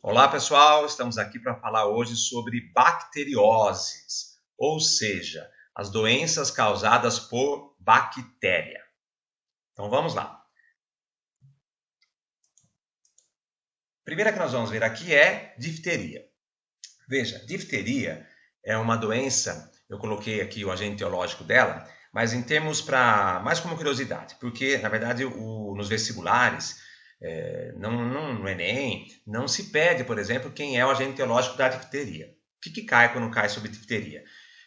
Olá pessoal, estamos aqui para falar hoje sobre bacterioses, ou seja, as doenças causadas por bactéria. Então vamos lá. A primeira que nós vamos ver aqui é difteria. Veja, difteria é uma doença, eu coloquei aqui o agente etiológico dela, mas em termos mais como curiosidade, porque na verdade nos vestibulares, no Enem, não se pede, por exemplo, quem é o agente etiológico da difteria. O que cai quando cai sobre difteria?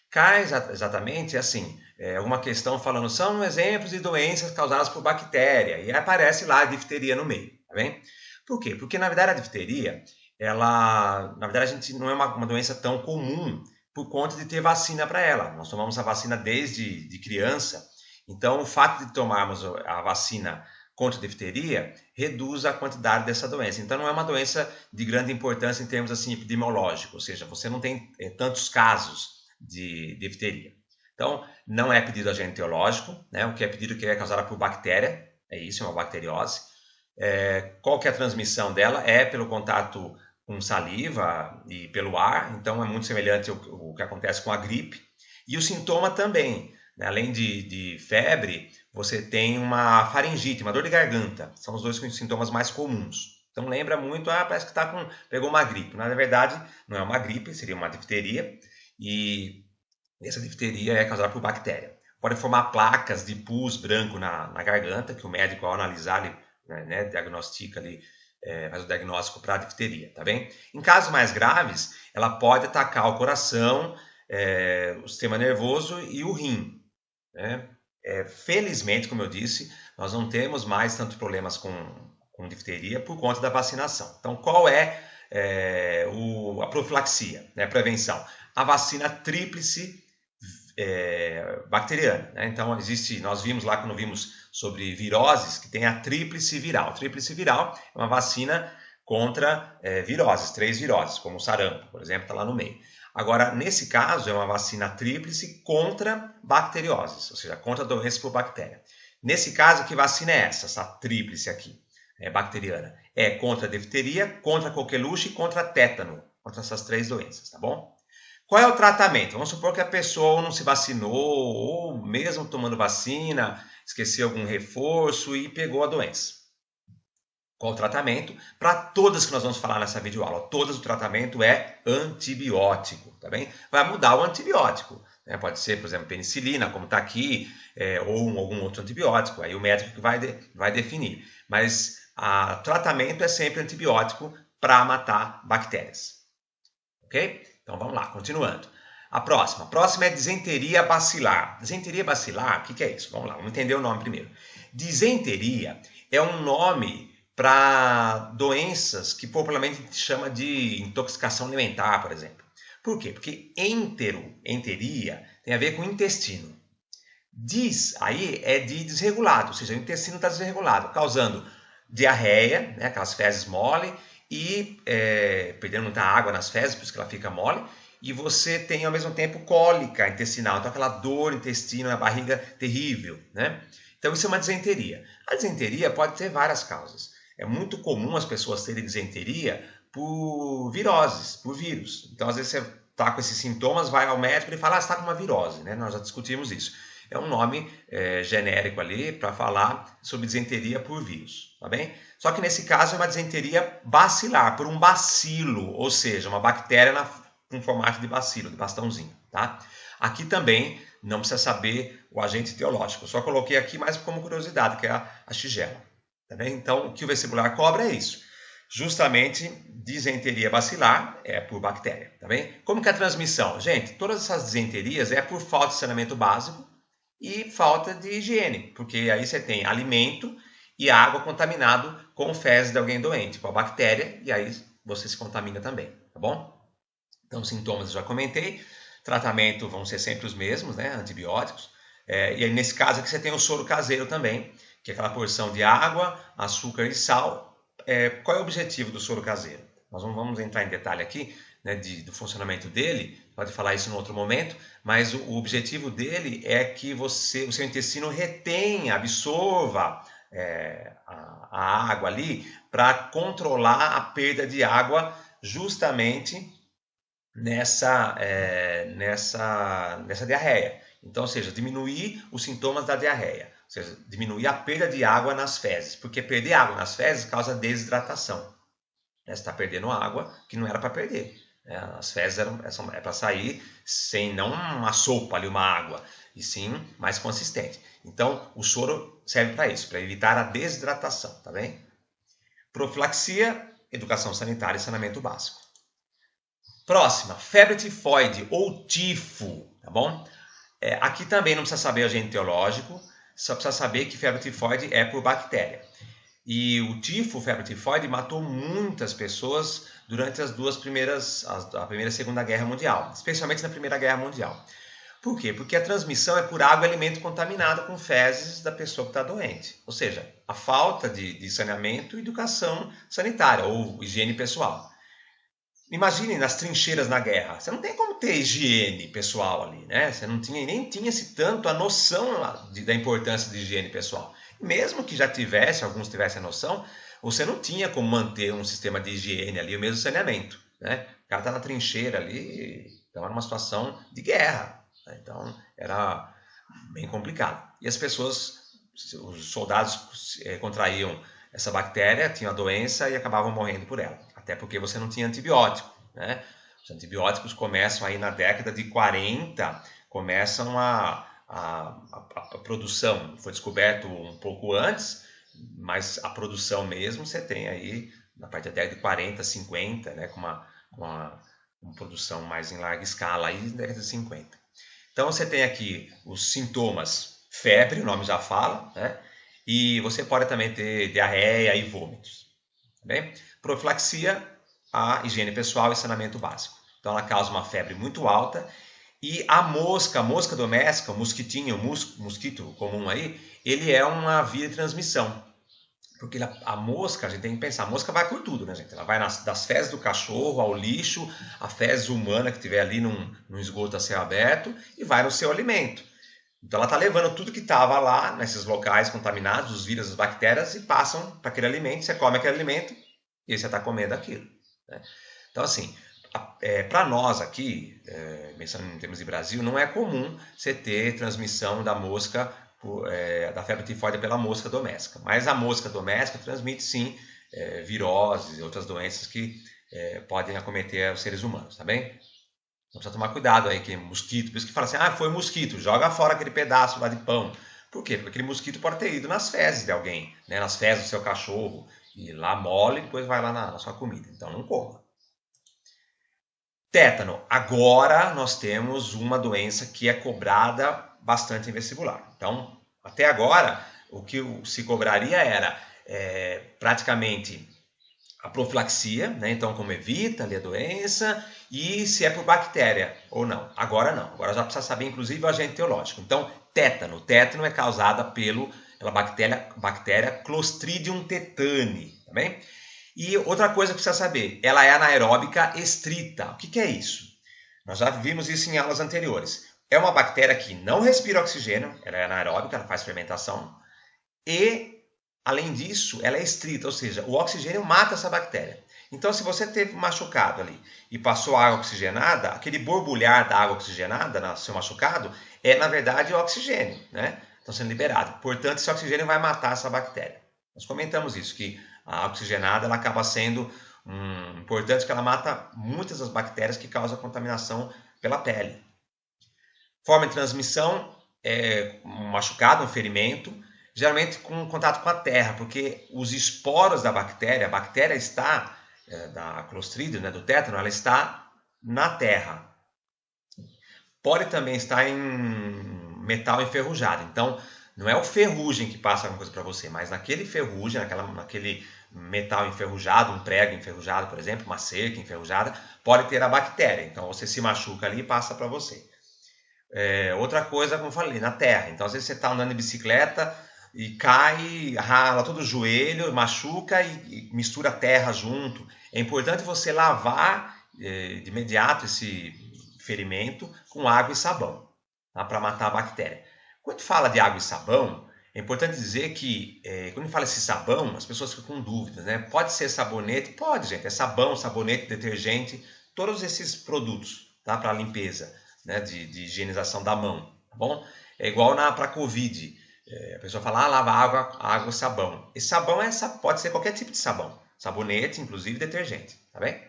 Cai exatamente assim, alguma questão falando são exemplos de doenças causadas por bactéria, e aparece lá a difteria no meio, tá bem? Por quê? Porque na verdade a difteria, na verdade a gente não é uma doença tão comum por conta de ter vacina para ela. Nós tomamos a vacina desde de criança, então o fato de tomarmos a vacina contra a difteria reduz a quantidade dessa doença. Então não é uma doença de grande importância em termos assim epidemiológicos, ou seja, você não tem tantos casos de difteria. Então não é pedido agente etiológico, né? O que é pedido que é causada por bactéria, é isso, é uma bacteriose. Qual que é a transmissão dela? É pelo contato com saliva e pelo ar, então é muito semelhante ao que acontece com a gripe. E o sintoma também, né? Além de febre, você tem uma faringite, uma dor de garganta. São os dois sintomas mais comuns. Então lembra muito, parece que pegou uma gripe. Na verdade, não é uma gripe, seria uma difteria. E essa difteria é causada por bactéria. Pode formar placas de pus branco na garganta, que o médico, ao analisar, ele, diagnostica ali, faz o diagnóstico para a difteria, tá bem? Em casos mais graves, ela pode atacar o coração, o sistema nervoso e o rim, né? Felizmente, como eu disse, nós não temos mais tantos problemas com difteria por conta da vacinação. Então, qual é a profilaxia, né, a prevenção? A vacina tríplice bacteriana, né? Então nós vimos lá quando vimos sobre viroses que tem a tríplice viral. A tríplice viral é uma vacina contra viroses, 3 viroses, como o sarampo, por exemplo, está lá no meio. Agora, nesse caso, é uma vacina tríplice contra bacterioses, ou seja, contra doenças por bactéria. Nesse caso, que vacina é essa tríplice aqui, bacteriana? É contra a difteria, contra a coqueluche e contra tétano, contra essas 3 doenças, tá bom? Qual é o tratamento? Vamos supor que a pessoa não se vacinou, ou mesmo tomando vacina, esqueceu algum reforço e pegou a doença. Qual o tratamento? Para todas que nós vamos falar nessa videoaula, todas o tratamento é antibiótico, tá bem? Vai mudar o antibiótico, né? Pode ser, por exemplo, penicilina, como está aqui, ou algum outro antibiótico, aí o médico que vai definir. Mas o tratamento é sempre antibiótico para matar bactérias, ok? Então vamos lá, continuando. A próxima é disenteria bacilar. Disenteria bacilar, o que é isso? Vamos lá, vamos entender o nome primeiro. Disenteria é um nome para doenças que popularmente a gente chama de intoxicação alimentar, por exemplo. Por quê? Porque enteria, tem a ver com intestino. Aí é de desregulado, ou seja, o intestino está desregulado, causando diarreia, né, aquelas fezes mole, e perdendo muita água nas fezes, por isso que ela fica mole, e você tem ao mesmo tempo cólica intestinal, então aquela dor no intestino, na barriga terrível, né? Então isso é uma disenteria. A disenteria pode ter várias causas. É muito comum as pessoas terem disenteria por viroses, por vírus. Então às vezes você está com esses sintomas, vai ao médico e ele fala, você está com uma virose, né? Nós já discutimos isso. É um nome genérico ali para falar sobre disenteria por vírus, tá bem? Só que nesse caso é uma disenteria bacilar, por um bacilo, ou seja, uma bactéria com formato de bacilo, de bastãozinho, tá? Aqui também não precisa saber o agente etiológico, eu só coloquei aqui mais como curiosidade, que é a Shigella, tá bem? Então o que o vestibular cobra é isso. Justamente disenteria bacilar é por bactéria, tá bem? Como que é a transmissão? Gente, todas essas disenterias é por falta de saneamento básico e falta de higiene, porque aí você tem alimento e água contaminado com fezes de alguém doente, com a bactéria, e aí você se contamina também, tá bom? Então, sintomas eu já comentei, tratamento vão ser sempre os mesmos, né? Antibióticos, e aí nesse caso aqui você tem o soro caseiro também, que é aquela porção de água, açúcar e sal. Qual é o objetivo do soro caseiro? Nós não vamos entrar em detalhe aqui, né, do funcionamento dele, pode falar isso em outro momento, mas o objetivo dele é que o seu intestino retenha, absorva a água ali para controlar a perda de água justamente nessa diarreia. Então, ou seja, diminuir os sintomas da diarreia, ou seja, diminuir a perda de água nas fezes, porque perder água nas fezes causa desidratação. Você está perdendo água que não era para perder. As fezes é para sair sem não uma sopa ali, uma água, e sim mais consistente. Então, o soro serve para isso, para evitar a desidratação, tá bem? Profilaxia, educação sanitária e saneamento básico. Próxima, febre tifoide ou tifo, tá bom? Aqui também não precisa saber agente etiológico, só precisa saber que febre tifoide é por bactéria. E o tifo, febre tifoide, matou muitas pessoas durante as duas primeiras, a Primeira e Segunda Guerra Mundial, especialmente na Primeira Guerra Mundial. Por quê? Porque a transmissão é por água e alimento contaminado com fezes da pessoa que está doente. Ou seja, a falta de saneamento e educação sanitária ou higiene pessoal. Imagine nas trincheiras na guerra, você não tem como ter higiene pessoal ali, né? Você não tinha, nem tinha-se tanto a noção da importância de higiene pessoal. Mesmo que já tivesse, alguns tivessem a noção, você não tinha como manter um sistema de higiene ali, o mesmo saneamento, né? O cara está na trincheira ali, estava numa situação de guerra, né? Então era bem complicado. E as pessoas, os soldados contraíam essa bactéria, tinham a doença e acabavam morrendo por ela. Até porque você não tinha antibiótico, né? Os antibióticos começam aí na década de 40, começam a produção. Foi descoberto um pouco antes, mas a produção mesmo você tem aí na parte da década de 40, 50, né? com uma produção mais em larga escala aí na década de 50. Então você tem aqui os sintomas, febre, o nome já fala, né? E você pode também ter diarreia e vômitos. Tá bem? Profilaxia, a higiene pessoal e saneamento básico. Então ela causa uma febre muito alta e a mosca doméstica, o mosquitinho, o mosquito comum aí, ele é uma via de transmissão. Porque a mosca, a gente tem que pensar, a mosca vai por tudo, né, gente? Ela vai das fezes do cachorro ao lixo, a fezes humana que tiver ali num esgoto a céu aberto e vai no seu alimento. Então ela está levando tudo que estava lá, nesses locais contaminados, os vírus, as bactérias, e passam para aquele alimento, você come aquele alimento e você está comendo aquilo, né? Então assim, para nós aqui, pensando em termos de Brasil, não é comum você ter transmissão da mosca, da febre tifoide pela mosca doméstica. Mas a mosca doméstica transmite sim viroses e outras doenças que podem acometer os seres humanos, tá bem? Então precisa tomar cuidado aí, que é mosquito. Por isso que fala assim, foi mosquito, joga fora aquele pedaço lá de pão. Por quê? Porque aquele mosquito pode ter ido nas fezes de alguém, né? Nas fezes do seu cachorro, e lá mole e depois vai lá na sua comida. Então não coma. Tétano. Agora nós temos uma doença que é cobrada bastante em vestibular. Então, até agora, o que se cobraria era praticamente a profilaxia, né? Então como evita ali a doença e se é por bactéria ou não. Agora não. Agora já precisa saber inclusive o agente etiológico. Então, tétano. Tétano é causada pela bactéria Clostridium tetani, tá bem? E outra coisa que precisa saber, ela é anaeróbica estrita. O que é isso? Nós já vimos isso em aulas anteriores. É uma bactéria que não respira oxigênio, ela é anaeróbica, ela faz fermentação, e, além disso, ela é estrita, ou seja, o oxigênio mata essa bactéria. Então, se você teve machucado ali e passou água oxigenada, aquele borbulhar da água oxigenada no seu machucado é, na verdade, o oxigênio, né? Estão sendo liberado. Portanto, esse oxigênio vai matar essa bactéria. Nós comentamos isso, que a oxigenada ela acaba sendo importante, que ela mata muitas das bactérias que causam contaminação pela pele. Forma de transmissão é um machucado, um ferimento, geralmente com contato com a terra, porque os esporos da bactéria, a bactéria está, da Clostridium, né, do tétano, ela está na terra. Pode também estar em metal enferrujado. Então, não é o ferrugem que passa alguma coisa para você, mas naquele ferrugem, naquele metal enferrujado, um prego enferrujado, por exemplo, uma cerca enferrujada, pode ter a bactéria. Então, você se machuca ali e passa para você. Outra coisa, como eu falei, na terra. Então, às vezes você está andando de bicicleta e cai, rala todo o joelho, machuca e mistura terra junto. É importante você lavar de imediato esse ferimento com água e sabão, tá? Para matar a bactéria. Quando fala de água e sabão, É importante dizer que, quando a gente fala esse sabão, as pessoas ficam com dúvidas, né? Pode ser sabonete? Pode, gente. É sabão, sabonete, detergente, todos esses produtos, tá? Para limpeza, né? De higienização da mão, tá bom? É igual para Covid. A pessoa fala, lava água, sabão. Esse sabão pode ser qualquer tipo de sabão. Sabonete, inclusive detergente, tá bem?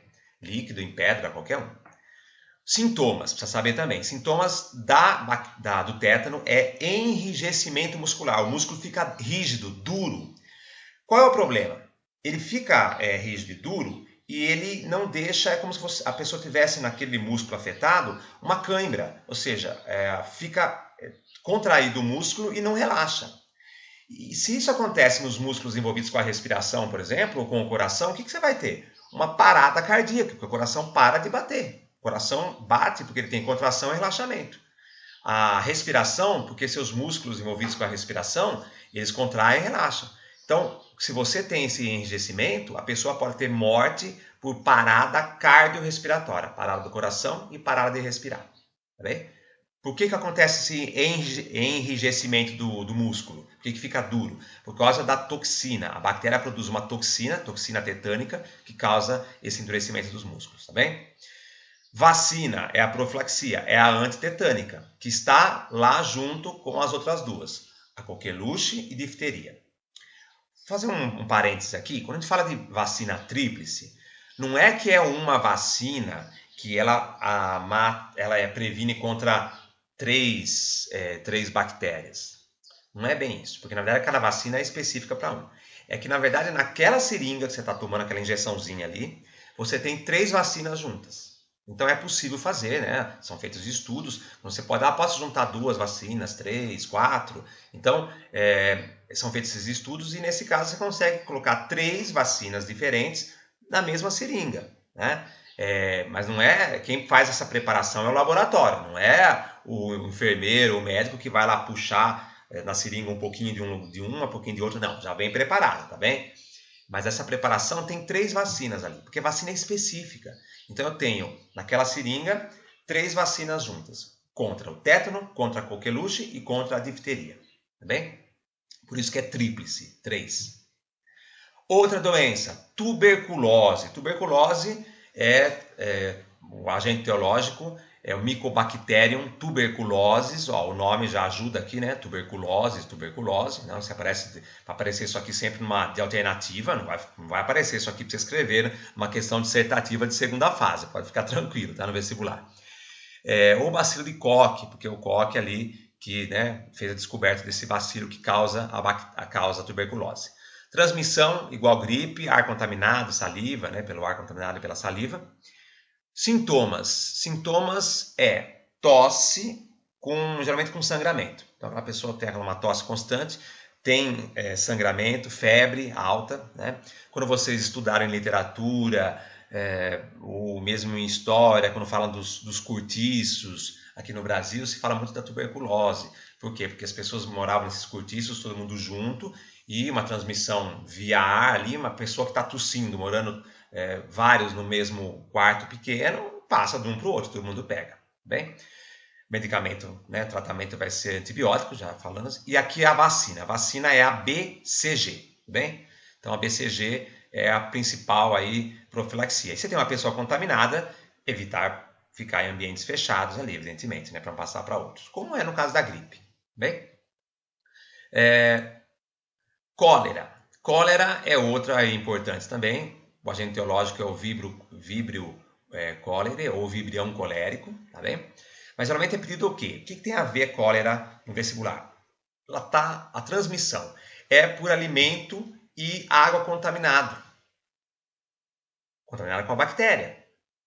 Líquido, em pedra, qualquer um. Sintomas, precisa saber também. Sintomas do tétano é enrijecimento muscular. O músculo fica rígido, duro. Qual é o problema? Ele fica rígido e duro e ele não deixa, é como se a pessoa tivesse naquele músculo afetado uma cãibra. Ou seja, fica contraído o músculo e não relaxa. E se isso acontece nos músculos envolvidos com a respiração, por exemplo, ou com o coração, o que você vai ter? Uma parada cardíaca, porque o coração para de bater. O coração bate porque ele tem contração e relaxamento. A respiração, porque seus músculos envolvidos com a respiração, eles contraem e relaxam. Então, se você tem esse enrijecimento, a pessoa pode ter morte por parada cardiorrespiratória, parada do coração e parada de respirar. Tá bem? Por que acontece esse enrijecimento do músculo? Por que fica duro? Por causa da toxina. A bactéria produz uma toxina tetânica, que causa esse endurecimento dos músculos. Tá bem? Vacina é a profilaxia, é a antitetânica, que está lá junto com as outras duas, a coqueluche e difteria. Vou fazer um parênteses aqui, quando a gente fala de vacina tríplice, não é que é uma vacina que ela previne contra três bactérias. Não é bem isso, porque na verdade cada vacina é específica para um. É que na verdade naquela seringa que você está tomando, aquela injeçãozinha ali, você tem 3 vacinas juntas. Então é possível fazer, né? São feitos estudos. Você pode, posso juntar 2 vacinas, 3, 4. Então são feitos esses estudos e nesse caso você consegue colocar 3 vacinas diferentes na mesma seringa, né? Mas não é quem faz essa preparação é o laboratório, não é o enfermeiro, o médico que vai lá puxar na seringa um pouquinho de um pouquinho de outro, não, já vem preparado, tá bem? Mas essa preparação tem 3 vacinas ali, porque vacina é específica. Então eu tenho naquela seringa 3 vacinas juntas, contra o tétano, contra a coqueluche e contra a difteria, tá bem? Por isso que é tríplice, 3. Outra doença, tuberculose. Tuberculose o agente etiológico é o Mycobacterium tuberculosis, o nome já ajuda aqui, né? Tuberculose, não? Se vai aparecer isso aqui sempre de alternativa, não vai aparecer isso aqui para você escrever uma questão dissertativa de segunda fase, pode ficar tranquilo, tá? No vestibular. Ou bacilo de Koch, porque o Koch ali que, né, fez a descoberta desse bacilo que causa a tuberculose. Transmissão igual gripe, ar contaminado, saliva, né, pelo ar contaminado e pela saliva. Sintomas é tosse, geralmente com sangramento. Então, a pessoa tem uma tosse constante, tem sangramento, febre alta, né? Quando vocês estudaram em literatura, ou mesmo em história, quando falam dos cortiços, aqui no Brasil se fala muito da tuberculose. Por quê? Porque as pessoas moravam nesses cortiços, todo mundo junto, e uma transmissão via ar ali, uma pessoa que está tossindo, morando vários no mesmo quarto pequeno, passa de um para o outro, todo mundo pega. Bem? Medicamento, né, tratamento vai ser antibiótico, já falamos. E aqui a vacina. A vacina é a BCG, bem? Então a BCG é a principal aí profilaxia. E se tem uma pessoa contaminada, evitar ficar em ambientes fechados ali, evidentemente, né, para não passar para outros. Como é no caso da gripe, bem? Cólera. Cólera é outra importante também. O agente etiológico é o Vibrio cólera ou Vibrião colérico, tá bem? Mas geralmente é pedido o quê? O que tem a ver cólera no vestibular? Lá está a transmissão. É por alimento e água contaminada. Contaminada com a bactéria,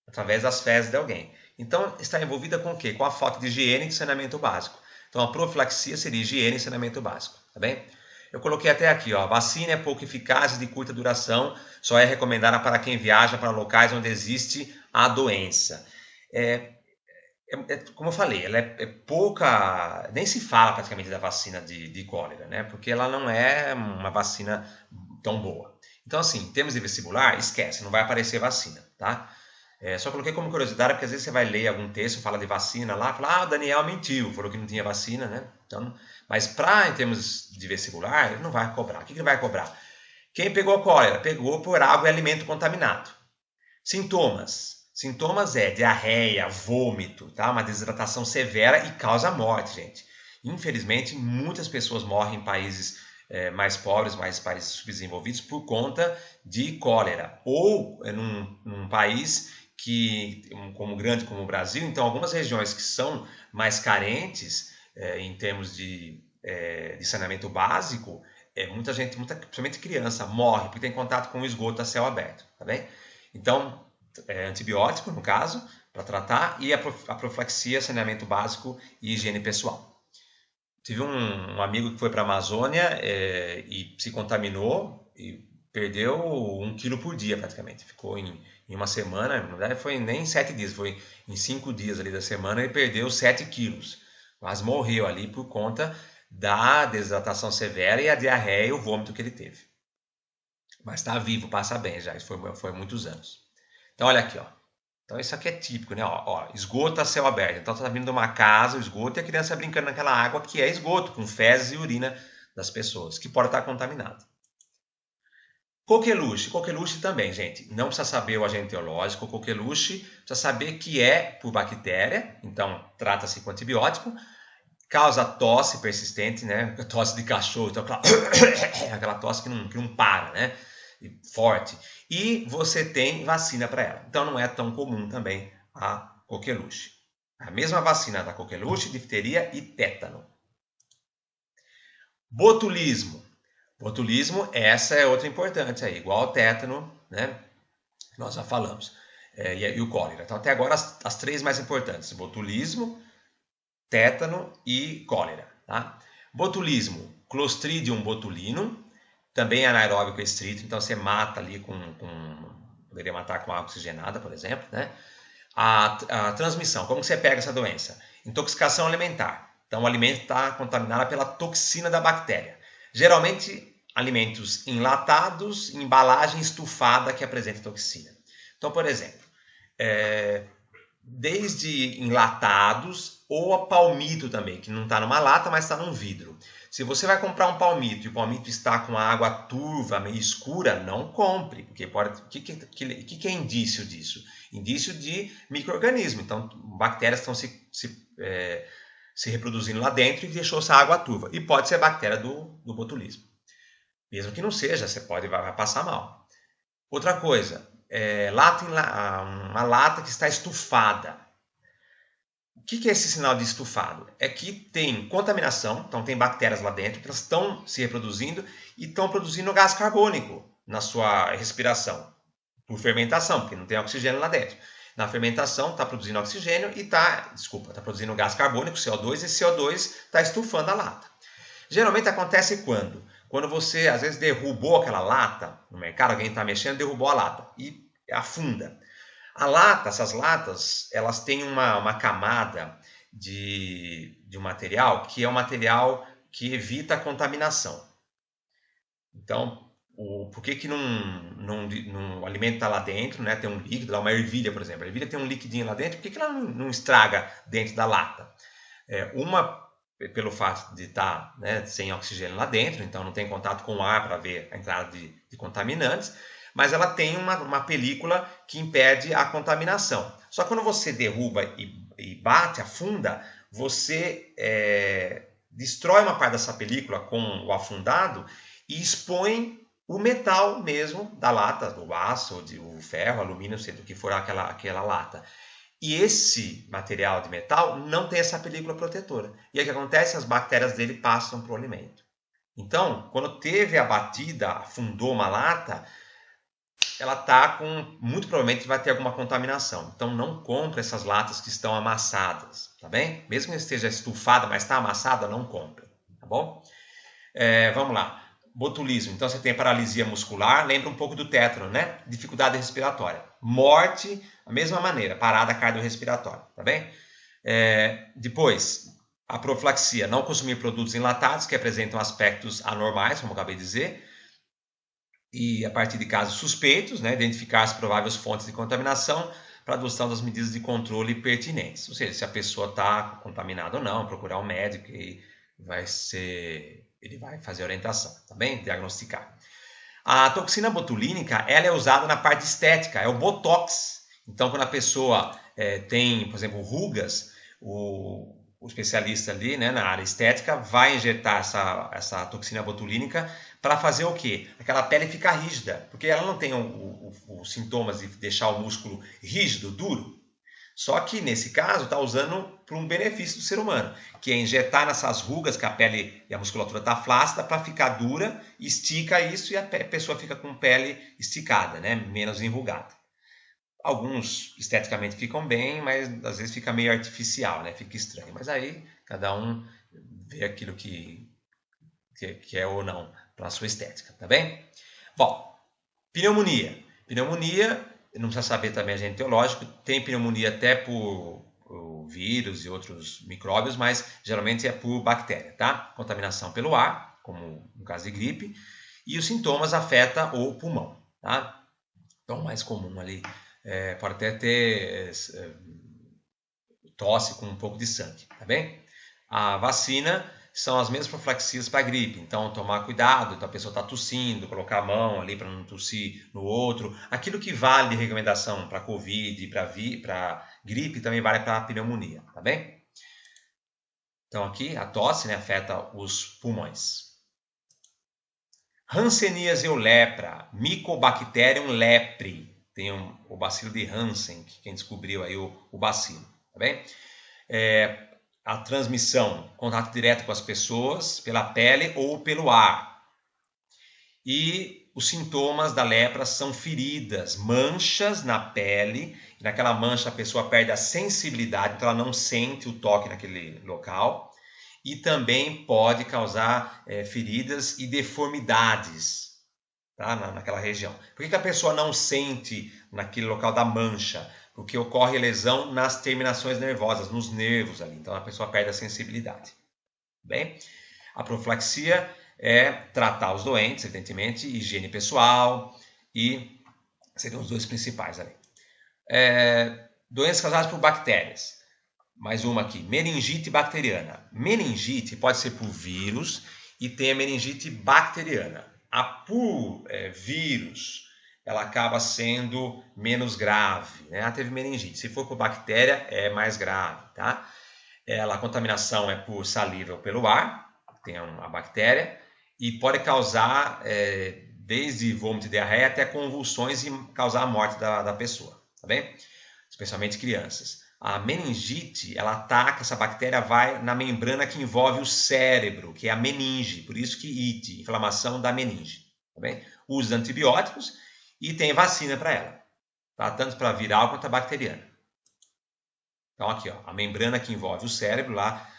através das fezes de alguém. Então, está envolvida com o quê? Com a falta de higiene e saneamento básico. Então, a profilaxia seria higiene e saneamento básico, tá bem? Eu coloquei até aqui, ó, vacina é pouco eficaz e de curta duração, só é recomendada para quem viaja para locais onde existe a doença. Como eu falei, ela é pouca, nem se fala praticamente da vacina de cólera, né? Porque ela não é uma vacina tão boa. Então, assim, em termos de vestibular, esquece, não vai aparecer vacina, tá? Só coloquei como curiosidade, porque às vezes você vai ler algum texto, fala de vacina lá, fala, o Daniel mentiu, falou que não tinha vacina, né? Então, mas em termos de vestibular, ele não vai cobrar. O que ele vai cobrar? Quem pegou cólera? Pegou por água e alimento contaminado. Sintomas. Sintomas é diarreia, vômito, tá? Uma desidratação severa e causa morte, gente. Infelizmente, muitas pessoas morrem em países mais pobres, mais países subdesenvolvidos, por conta de cólera. Ou num país grande como o Brasil, então algumas regiões que são mais carentes em termos de saneamento básico, muita gente, principalmente criança, morre porque tem contato com o esgoto a céu aberto, tá bem? Então, antibiótico, no caso, para tratar, e a profilaxia, saneamento básico e higiene pessoal. Tive um amigo que foi para a Amazônia e se contaminou e perdeu 1 quilo por dia praticamente. Ficou em uma semana, na verdade foi nem 7 dias, foi em 5 dias ali da semana, ele perdeu 7 quilos. Quase morreu ali por conta da desidratação severa e a diarreia e o vômito que ele teve. Mas está vivo, passa bem já, isso foi muitos anos. Então olha aqui, ó. Então isso aqui é típico, né? Ó, esgoto a céu aberto. Então tá vindo de uma casa, o esgoto, e a criança brincando naquela água que é esgoto, com fezes e urina das pessoas, que pode estar contaminado. Coqueluche. Coqueluche também, gente. Não precisa saber o agente teológico. Coqueluche precisa saber que é por bactéria, então trata-se com antibiótico. Causa tosse persistente, né? Tosse de cachorro, então aquela tosse que não para, né? Forte. E você tem vacina para ela. Então não é tão comum também a coqueluche. A mesma vacina da coqueluche, difteria e tétano. Botulismo. Botulismo, essa é outra importante aí, igual ao tétano, né? Nós já falamos. E o cólera. Então até agora as 3 mais importantes: botulismo, tétano e cólera. Tá? Botulismo, Clostridium botulinum, também é anaeróbico estrito, então você mata ali poderia matar com água oxigenada, por exemplo, né? A transmissão, como você pega essa doença? Intoxicação alimentar. Então o alimento está contaminado pela toxina da bactéria. Geralmente alimentos enlatados, embalagem estufada que apresenta toxina. Então, por exemplo, desde enlatados ou a palmito também, que não está numa lata, mas está num vidro. Se você vai comprar um palmito e o palmito está com água turva, meio escura, não compre, porque o que é indício disso? Indício de micro-organismo. Então, bactérias estão se reproduzindo lá dentro e deixou essa água turva. E pode ser bactéria do botulismo. Mesmo que não seja, você vai passar mal. Outra coisa, uma lata que está estufada. O que é esse sinal de estufado? É que tem contaminação, então tem bactérias lá dentro, que elas estão se reproduzindo e estão produzindo gás carbônico na sua respiração, por fermentação, porque não tem oxigênio lá dentro. Na fermentação está produzindo oxigênio e está produzindo gás carbônico, CO2, e esse CO2 está estufando a lata. Geralmente acontece quando? Quando você, às vezes, derrubou aquela lata no mercado, alguém está mexendo, derrubou a lata e afunda. Essas latas, elas têm uma camada de um material que é um material que evita a contaminação. Então, por que o alimento está lá dentro, né? Tem um líquido, uma ervilha, por exemplo. A ervilha tem um liquidinho lá dentro, por que ela não estraga dentro da lata? Pelo fato de estar sem oxigênio lá dentro, então não tem contato com o ar para ver a entrada de contaminantes, mas ela tem uma película que impede a contaminação. Só que quando você derruba e bate, afunda, você destrói uma parte dessa película com o afundado e expõe o metal mesmo da lata, do aço, o ferro, alumínio, sei do que for aquela lata. E esse material de metal não tem essa película protetora. E aí o que acontece? As bactérias dele passam para o alimento. Então, quando teve a batida, afundou uma lata, ela muito provavelmente vai ter alguma contaminação. Então não compre essas latas que estão amassadas, tá bem? Mesmo que esteja estufada, mas está amassada, não compre, tá bom? Vamos lá. Botulismo. Então você tem paralisia muscular, lembra um pouco do tétano, né? Dificuldade respiratória. Morte, a mesma maneira, parada cardiorrespiratória, tá bem? Depois, a profilaxia, não consumir produtos enlatados que apresentam aspectos anormais, como eu acabei de dizer. E a partir de casos suspeitos, né, identificar as prováveis fontes de contaminação para a adoção das medidas de controle pertinentes. Ou seja, se a pessoa está contaminada ou não, procurar um médico e ele vai fazer a orientação, tá bem? Diagnosticar. A toxina botulínica, ela é usada na parte estética, é o Botox. Então, quando a pessoa tem, por exemplo, rugas, o especialista ali, né, na área estética vai injetar essa toxina botulínica para fazer o quê? Aquela pele ficar rígida, porque ela não tem os sintomas de deixar o músculo rígido, duro. Só que, nesse caso, está usando para um benefício do ser humano, que é injetar nessas rugas que a pele e a musculatura está flácida para ficar dura, estica isso e a pessoa fica com pele esticada, né? Menos enrugada. Alguns esteticamente ficam bem, mas às vezes fica meio artificial, né? Fica estranho. Mas aí cada um vê aquilo que é ou não para a sua estética, tá bem? Bom, pneumonia. Pneumonia, não precisa saber também agente etiológico, tem pneumonia até por vírus e outros micróbios, mas geralmente é por bactéria, tá? Contaminação pelo ar, como no caso de gripe, e os sintomas afetam o pulmão, tá? Então, o mais comum ali pode até ter tosse com um pouco de sangue, tá bem? A vacina são as mesmas profilaxias para a gripe, então tomar cuidado, então a pessoa está tossindo, colocar a mão ali para não tossir no outro. Aquilo que vale de recomendação para Covid e para gripe também vale para a pneumonia, tá bem? Então aqui a tosse, né, afeta os pulmões. Hanseníase ou lepra, Mycobacterium lepre. Tem o bacilo de Hansen, que quem descobriu aí o bacilo, tá bem? A transmissão, contato direto com as pessoas, pela pele ou pelo ar. E os sintomas da lepra são feridas, manchas na pele. E naquela mancha a pessoa perde a sensibilidade, então ela não sente o toque naquele local. E também pode causar feridas e deformidades, tá? Naquela região. Por que a pessoa não sente naquele local da mancha? Porque ocorre lesão nas terminações nervosas, nos nervos ali. Então a pessoa perde a sensibilidade. Bem, a profilaxia é tratar os doentes, evidentemente, higiene pessoal e seriam os dois principais ali. Doenças causadas por bactérias. Mais uma aqui, meningite bacteriana. Meningite pode ser por vírus e tem a meningite bacteriana. A por vírus, ela acaba sendo menos grave, né? Teve meningite. Se for por bactéria, é mais grave, tá? A contaminação é por saliva ou pelo ar, tem a bactéria, e pode causar desde vômito e diarreia até convulsões e causar a morte da pessoa, tá bem? Especialmente crianças. A meningite, ela ataca, essa bactéria vai na membrana que envolve o cérebro, que é a meninge, por isso que ite, inflamação da meninge, tá bem? Usa antibióticos e tem vacina para ela, tá? Tanto para viral quanto a bacteriana. Então aqui, ó, a membrana que envolve o cérebro, lá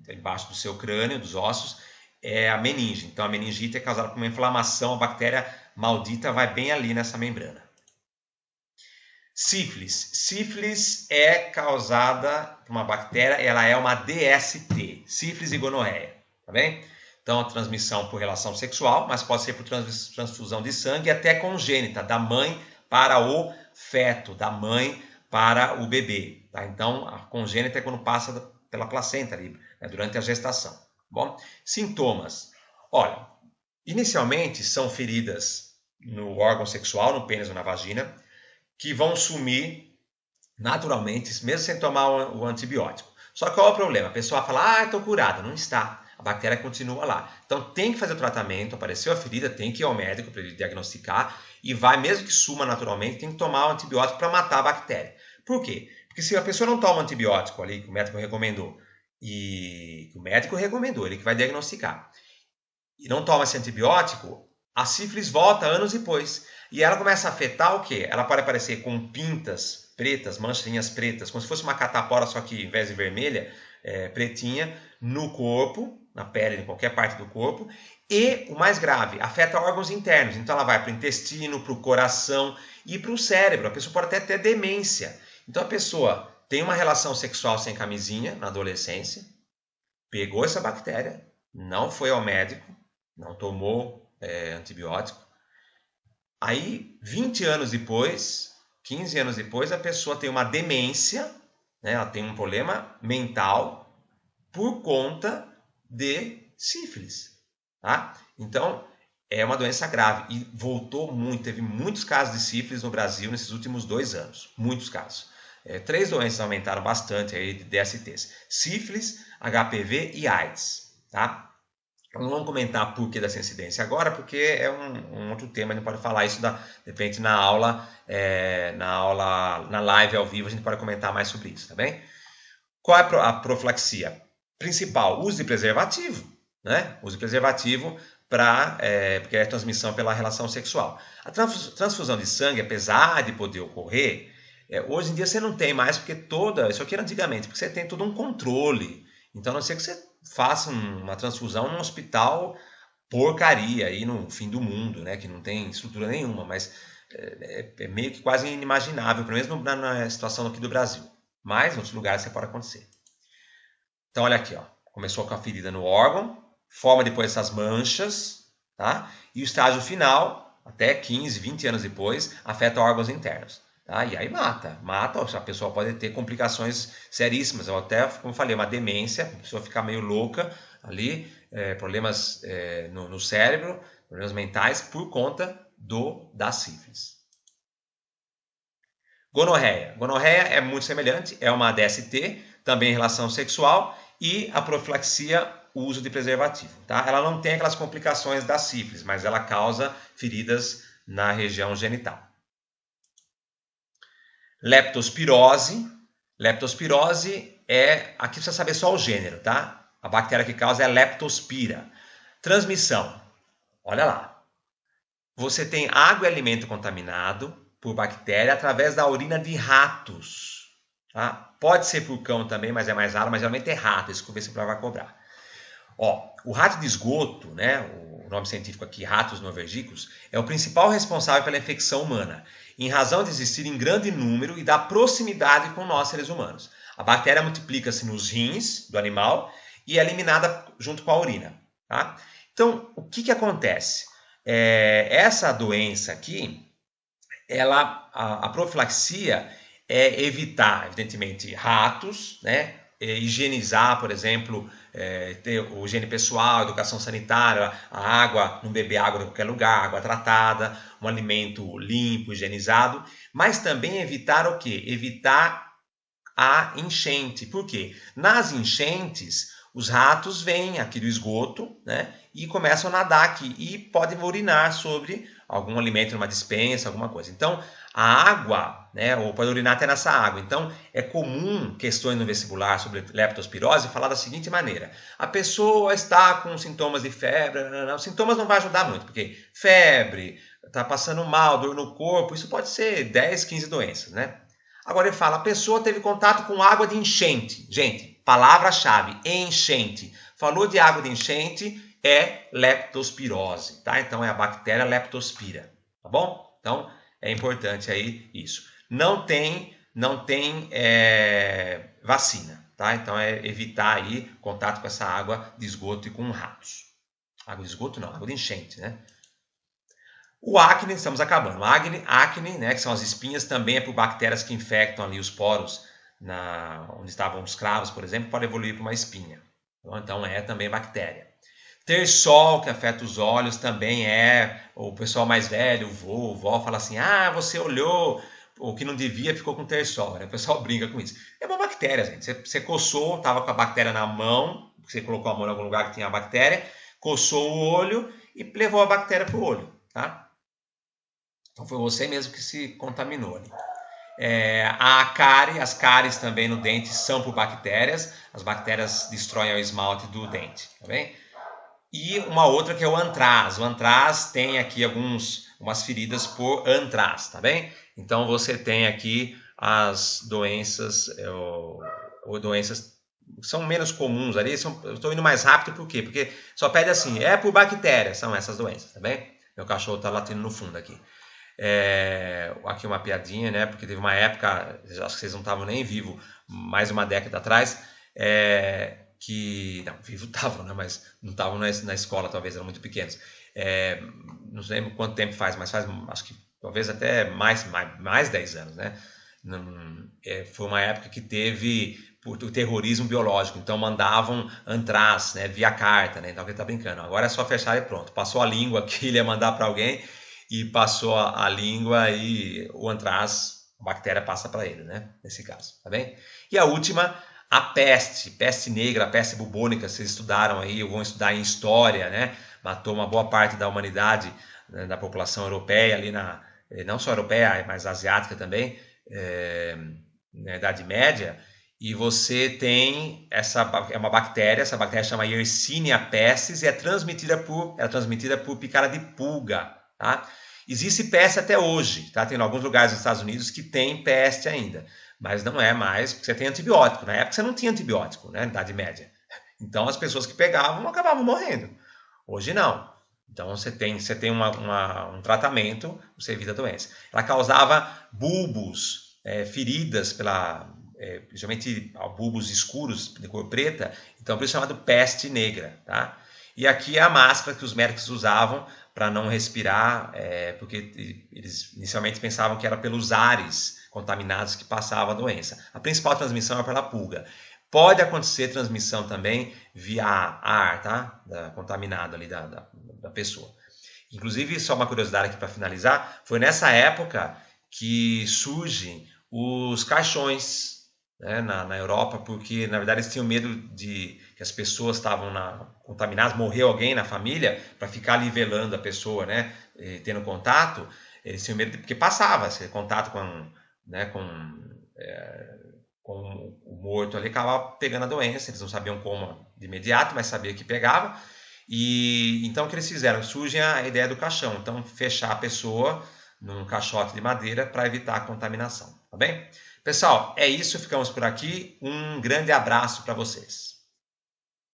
embaixo do seu crânio, dos ossos, é a meninge. Então a meningite é causada por uma inflamação, a bactéria maldita vai bem ali nessa membrana. Sífilis. Sífilis é causada por uma bactéria, ela é uma DST, sífilis e gonorreia, tá bem? Então, a transmissão por relação sexual, mas pode ser por transfusão de sangue e até congênita, da mãe para o feto, da mãe para o bebê, tá? Então, a congênita é quando passa pela placenta ali, né, durante a gestação, tá bom? Sintomas. Olha, inicialmente são feridas no órgão sexual, no pênis ou na vagina, que vão sumir naturalmente, mesmo sem tomar o antibiótico. Só que qual é o problema? A pessoa fala, estou curada. Não está. A bactéria continua lá. Então tem que fazer o tratamento, apareceu a ferida, tem que ir ao médico para ele diagnosticar e vai, mesmo que suma naturalmente, tem que tomar o antibiótico para matar a bactéria. Por quê? Porque se a pessoa não toma o antibiótico ali que o médico recomendou, ele que vai diagnosticar, e não toma esse antibiótico, a sífilis volta anos depois. E ela começa a afetar o quê? Ela pode aparecer com pintas pretas, manchinhas pretas, como se fosse uma catapora, só que em vez de vermelha, pretinha, no corpo, na pele, em qualquer parte do corpo. E, o mais grave, afeta órgãos internos. Então, ela vai para o intestino, para o coração e para o cérebro. A pessoa pode até ter demência. Então, a pessoa tem uma relação sexual sem camisinha na adolescência, pegou essa bactéria, não foi ao médico, não tomou antibiótico. Aí, 20 anos depois, 15 anos depois, a pessoa tem uma demência, né? Ela tem um problema mental por conta de sífilis, tá? Então, é uma doença grave e voltou muito, teve muitos casos de sífilis no Brasil nesses últimos 2 anos, muitos casos. 3 doenças aumentaram bastante aí de DSTs, sífilis, HPV e AIDS, tá? Não vamos comentar por que dessa incidência agora, porque é um outro tema, a gente pode falar isso de repente na aula, na live ao vivo, a gente pode comentar mais sobre isso, tá bem? Qual é a profilaxia? Principal, uso de preservativo, né? Uso de preservativo porque é transmissão pela relação sexual. A transfusão de sangue, apesar de poder ocorrer, hoje em dia você não tem mais, porque isso aqui era antigamente, porque você tem todo um controle. Então, a não ser que você faça uma transfusão num hospital porcaria aí no fim do mundo, né? Que não tem estrutura nenhuma, mas é meio que quase inimaginável, pelo menos na situação aqui do Brasil. Mas em outros lugares isso pode acontecer. Então, olha aqui, ó. Começou com a ferida no órgão, forma depois essas manchas, tá? E o estágio final, até 15, 20 anos depois, afeta órgãos internos. Tá? E aí mata, a pessoa pode ter complicações seríssimas, ou até, como eu falei, uma demência, a pessoa ficar meio louca ali, problemas no cérebro, problemas mentais, por conta da sífilis. Gonorreia. Gonorreia é muito semelhante, é uma DST, também em relação sexual, e a profilaxia, o uso de preservativo. Tá? Ela não tem aquelas complicações da sífilis, mas ela causa feridas na região genital. Leptospirose. Leptospirose aqui precisa saber só o gênero, tá? A bactéria que causa é a Leptospira. Transmissão. Olha lá. Você tem água e alimento contaminado por bactéria através da urina de ratos. Tá? Pode ser por cão também, mas é mais raro, mas geralmente é rato, isso que o vestibular vai cobrar. O rato de esgoto, né, o nome científico aqui, ratos norvegicos, é o principal responsável pela infecção humana, em razão de existir em grande número e da proximidade com nós seres humanos. A bactéria multiplica-se nos rins do animal e é eliminada junto com a urina. Tá? Então, o que acontece? Essa doença aqui, a profilaxia é evitar, evidentemente, ratos, né? Higienizar, por exemplo, ter o higiene pessoal, educação sanitária, a água, não beber água em qualquer lugar, água tratada, um alimento limpo, higienizado, mas também evitar o quê? Evitar a enchente. Por quê? Nas enchentes, os ratos vêm aqui do esgoto, né, e começam a nadar aqui e podem urinar sobre algum alimento numa despensa, alguma coisa. Então, a água, né, ou pode urinar até nessa água. Então, é comum questões no vestibular sobre leptospirose falar da seguinte maneira: a pessoa está com sintomas de febre, os sintomas não vão ajudar muito, porque febre, está passando mal, dor no corpo, isso pode ser 10, 15 doenças, né? Agora ele fala, a pessoa teve contato com água de enchente. Gente, palavra-chave, enchente. Falou de água de enchente, é leptospirose, tá? Então é a bactéria leptospira, tá bom? Então é importante aí isso. Não tem vacina, tá? Então é evitar aí contato com essa água de esgoto e com ratos. Água de esgoto não, água de enchente, né? O acne, estamos acabando. Acne, né, que são as espinhas, também é por bactérias que infectam ali os poros onde estavam os cravos, por exemplo, pode evoluir para uma espinha. Então é também bactéria. Terçol, que afeta os olhos, também o pessoal mais velho, o vó, fala assim, você olhou, o que não devia ficou com terçol, né? O pessoal brinca com isso. É uma bactéria, gente. Você coçou, estava com a bactéria na mão, você colocou a mão em algum lugar que tinha a bactéria, coçou o olho e levou a bactéria para o olho, tá? Então foi você mesmo que se contaminou ali. As cáries também no dente são por bactérias. As bactérias destroem o esmalte do dente, tá bem? E uma outra que é o antraz. O antraz tem aqui umas feridas por antraz, tá bem? Então você tem aqui as doenças, ou doenças que são menos comuns ali. Eu estou indo mais rápido por quê? Porque só pede assim, por bactéria, são essas doenças, tá bem? Meu cachorro está latindo no fundo aqui. Aqui uma piadinha, né? Porque teve uma época, acho que vocês não estavam nem vivos, mais de uma década atrás, não, vivo estavam, né? Mas não estavam na escola, talvez, eram muito pequenos. Não lembro quanto tempo faz, mas faz, acho que talvez até mais 10 anos, né? Foi uma época que teve o terrorismo biológico, então mandavam antraz, né, via carta, né? Então ele tá brincando. Agora é só fechar e pronto. Passou a língua que ele ia mandar para alguém e passou a língua e o antraz, a bactéria passa para ele, né? Nesse caso, tá bem? E a última, a peste negra, a peste bubônica, vocês estudaram aí, ou vão estudar em história, né? Matou uma boa parte da humanidade, né, da população europeia ali não só europeia, mas asiática também, na Idade Média. E você tem uma bactéria, essa bactéria chama Yersinia pestis e é transmitida por picada de pulga, tá? Existe peste até hoje, tá? Tem alguns lugares dos Estados Unidos que tem peste ainda, mas não é mais, porque você tem antibiótico. Na época você não tinha antibiótico, né, na Idade Média. Então as pessoas que pegavam acabavam morrendo. Hoje não. Então você tem um tratamento, você evita a doença. Ela causava bulbos, feridas principalmente bulbos escuros de cor preta, então por isso é chamado peste negra, tá? E aqui é a máscara que os médicos usavam para não respirar, porque eles inicialmente pensavam que era pelos ares contaminados que passava a doença. A principal transmissão é pela pulga. Pode acontecer transmissão também via ar, tá? Contaminado ali da pessoa. Inclusive, só uma curiosidade aqui para finalizar, foi nessa época que surgem os caixões, né, na Europa, porque na verdade eles tinham medo de que as pessoas estavam contaminadas, morreu alguém na família, para ficar ali velando a pessoa, né, tendo contato, eles tinham medo porque passava esse contato com o morto ali, acabava pegando a doença, eles não sabiam como de imediato, mas sabiam que pegava, e então o que eles fizeram? Surge a ideia do caixão, então fechar a pessoa num caixote de madeira para evitar a contaminação, tá bem? Pessoal, é isso, ficamos por aqui. Um grande abraço para vocês.